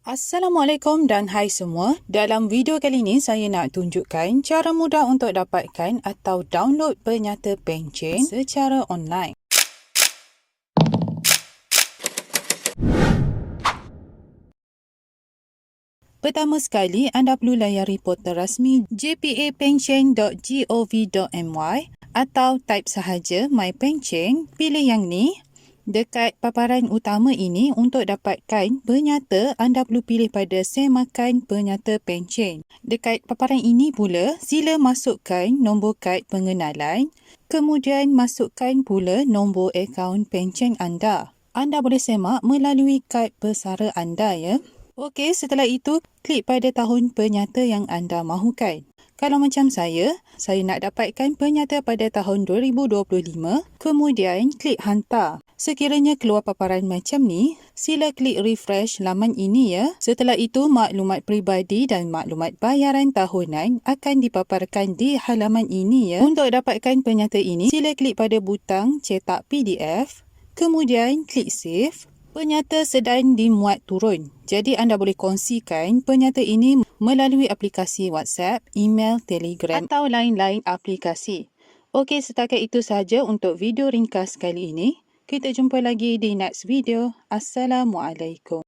Assalamualaikum dan hai semua. Dalam video kali ini saya nak tunjukkan cara mudah untuk dapatkan atau download penyata pencen secara online. Pertama sekali, anda perlu layari portal rasmi jpapencen.gov.my atau type sahaja My Pencen, pilih yang ni. Dekat paparan utama ini, untuk dapatkan penyata, anda perlu pilih pada semakan penyata pencen. Dekat paparan ini pula, sila masukkan nombor kad pengenalan, kemudian masukkan pula nombor akaun pencen anda. Anda boleh semak melalui kad pesara anda ya. Okey, setelah itu, klik pada tahun penyata yang anda mahukan. Kalau macam saya nak dapatkan penyata pada tahun 2025, kemudian klik hantar. Sekiranya keluar paparan macam ni, sila klik refresh laman ini ya. Setelah itu, maklumat peribadi dan maklumat bayaran tahunan akan dipaparkan di halaman ini ya. Untuk dapatkan penyata ini, sila klik pada butang cetak PDF, kemudian klik save. Penyata sedang dimuat turun. Jadi anda boleh kongsikan penyata ini melalui aplikasi WhatsApp, email, Telegram atau lain-lain aplikasi. Okey, setakat itu sahaja untuk video ringkas kali ini. Kita jumpa lagi di next video. Assalamualaikum.